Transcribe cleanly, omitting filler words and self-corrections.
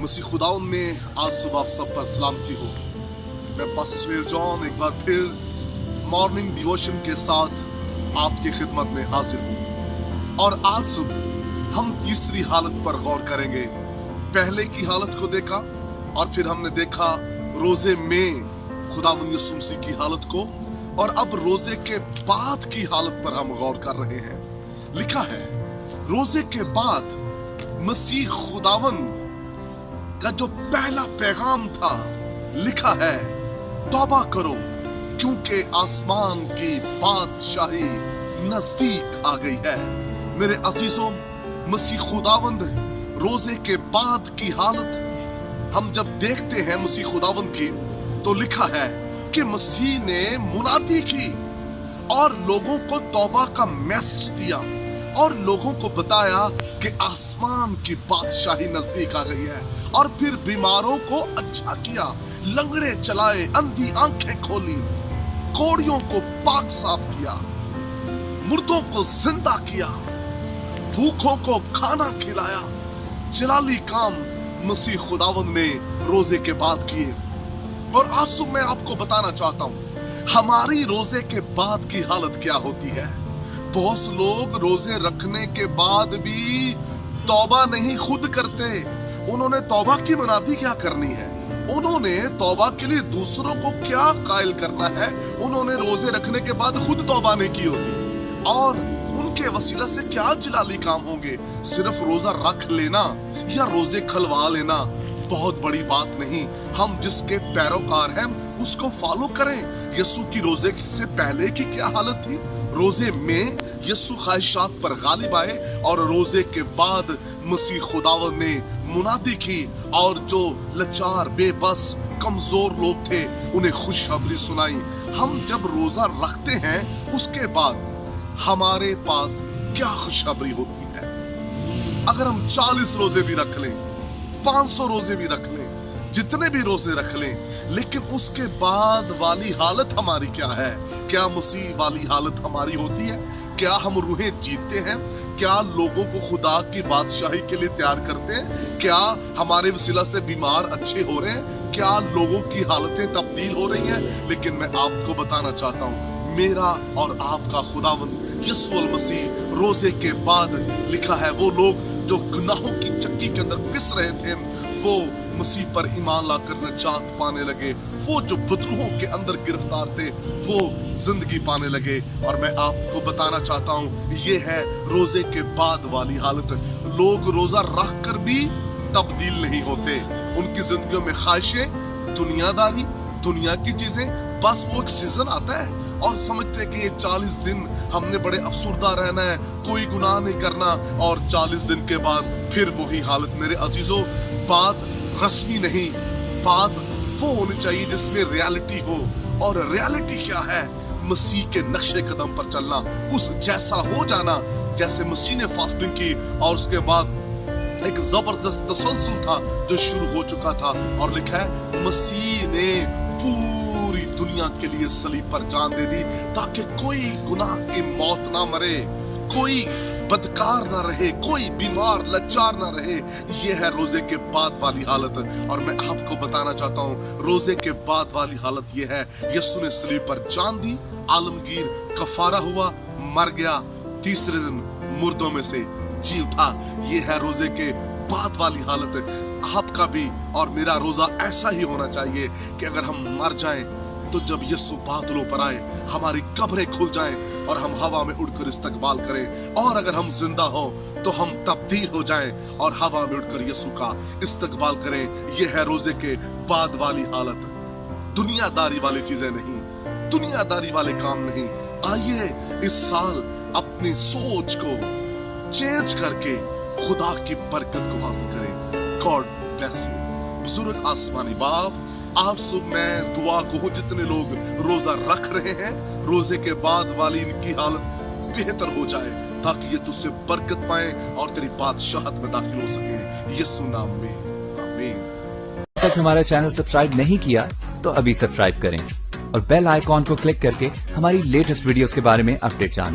मसीह खुदाउन में आज सुबह आप सब पर सलामती हो। मैं पास्टर सुहेल जॉन एक बार फिर मॉर्निंग डिवोशन के साथ आपकी खिदमत में हाजिर हूँ और आज सुबह हम तीसरी हालत पर गौर करेंगे। पहले की हालत को देखा और फिर हमने देखा रोजे में खुदावंद यीशु मसीह की हालत को, और अब रोजे के बाद की हालत पर हम गौर कर रहे हैं। लिखा है रोजे के बाद मसीह खुदावंद का जो पहला पैगाम था, लिखा है तौबा करो क्योंकि आसमान की बादशाही नजदीक आ गई है। मेरे अजीजों, मसीह खुदावंद रोजे के बाद की हालत हम जब देखते हैं मसीह खुदावंद की, तो लिखा है कि मसीह ने मुनादी की और लोगों को तौबा का मैसेज दिया और लोगों को बताया कि आसमान की बादशाही नजदीक आ गई है। और फिर बीमारों को अच्छा किया, लंगड़े चलाए, अंधी आंखें खोली, कोड़ियों को पाक साफ किया, मुर्दों को जिंदा किया, भूखों को खाना खिलाया। जलाली काम मसीह खुदावंद ने रोजे के बाद किए। और आज मैं आपको बताना चाहता हूं हमारी रोजे के बाद की हालत क्या होती है। बहुत लोग रोजे रखने के बाद भी तौबा नहीं खुद करते। उन्होंने तौबा की मुनादी क्या करनी है, उन्होंने तौबा के लिए दूसरों को क्या कायल करना है, उन्होंने रोजे रखने के बाद खुद तौबा नहीं की होती। और उनके वसीला से क्या जलाली काम होंगे। सिर्फ रोजा रख लेना या रोजे खलवा लेना बहुत बड़ी बात नहीं। हम जिसके पैरोकार हैं उसको फॉलो करें। यीशु की रोजे से पहले की क्या हालत थी, रोजे में यीशु ख्वाहिशात पर गालिब आए और रोजे के बाद मसीह खुदावंद ने मुनादी की और जो लाचार, बेबस, कमजोर लोग थे उन्हें खुशखबरी सुनाई। हम जब रोजा रखते हैं उसके बाद हमारे पास क्या खुशखबरी होती है। अगर हम 40 रोजे भी रख लें, 500 रोजे भी रख लें, जितने भी रोजे रख लें, लेकिन उसके बाद वाली हालत हमारी क्या है। क्या मसीह वाली हालत हमारी होती है? क्या हम रूहें जीतते हैं? क्या लोगों को खुदा की बादशाही के लिए तैयार करते हैं? क्या हमारे वसीला से बीमार अच्छे हो रहे हैं? क्या लोगों की हालतें तब्दील हो रही हैं? लेकिन मैं आपको बताना चाहता हूँ, मेरा और आपका खुदावंद यीशु मसीह रोजे के बाद, लिखा है वो लोग जो गुनाहों की चक्की के अंदर पिस रहे थे वो मसीह पर ईमान लाकर निजात पाने लगे। वो जो बदरूहों के अंदर गिरफ्तार थे वो जिंदगी पाने लगे। और मैं आपको बताना चाहता हूँ ये है रोजे के बाद वाली हालत। लोग रोजा रख कर भी तब्दील नहीं होते। उनकी जिंदगियों में ख्वाहिशें, दुनियादारी, दुनिया की चीजें, बस वो एक सीजन आता है और समझते हैं कि ये 40 दिन हमने बड़े अफसुर्दा रहना है, कोई गुनाह नहीं करना, और 40 दिन के बाद फिर वही हालत। मेरे अजीजों, बात रस्मी नहीं, बात वो होनी चाहिए जिसमें रियलिटी हो। और रियलिटी क्या है? मसीह के नक्शे कदम पर चलना, उस जैसा हो जाना जैसे मसीह ने फास्टिंग की और उसके बाद एक जबरदस्त तसलसल था जो शुरू हो चुका था। और लिखा है मसीह ने पूरी दुनिया के लिए सलीब पर जान दे दी ताकि कोई गुनाह की मौत ना मरे, कोई बदकार ना रहे, कोई बीमार लाचार ना रहे। ये है रोजे के बाद वाली हालत। और मैं आपको बताना चाहता हूँ रोजे के बाद वाली हालत ये है, यीशु ने सलीब पर जान दी, आलमगीर कफारा हुआ, मर गया, तीसरे दिन मुर्दों में से जी उठा। ये है रोजे के बाद वाली हालत। आपका भी और मेरा रोजा ऐसा ही होना चाहिए कि अगर हम मर जाएं तो जब यीशु बादलों पर आए हमारी कब्रें खुल जाएं और हम हवा में उड़कर इस्तकबाल करें। और अगर हम जिंदा हो तो हम तब्दील हो जाएं और हवा में उड़कर यीशु का इस्तकबाल करें। यह है रोजे के बाद वाली हालत। दुनियादारी वाली चीजें नहीं, दुनियादारी वाले काम नहीं। आइए इस साल अपनी सोच को चेंज करके खुदा की बरकत को हासिल करें। God bless you. बुजुर्ग आसमानी बाप, आज सुबह मैं दुआ को हूं जितने लोग रोजा रख रहे हैं, रोजे के बाद वाली इनकी हालत बेहतर हो जाए ताकि ये तुझसे बरकत पाए और तेरी बादशाहत में दाखिल हो सके। यीशु नाम में आमीन। तक हमारा चैनल सब्सक्राइब नहीं किया तो अभी सब्सक्राइब करें और बेल आइकॉन को क्लिक करके हमारी लेटेस्ट वीडियोस के बारे में अपडेट जानें।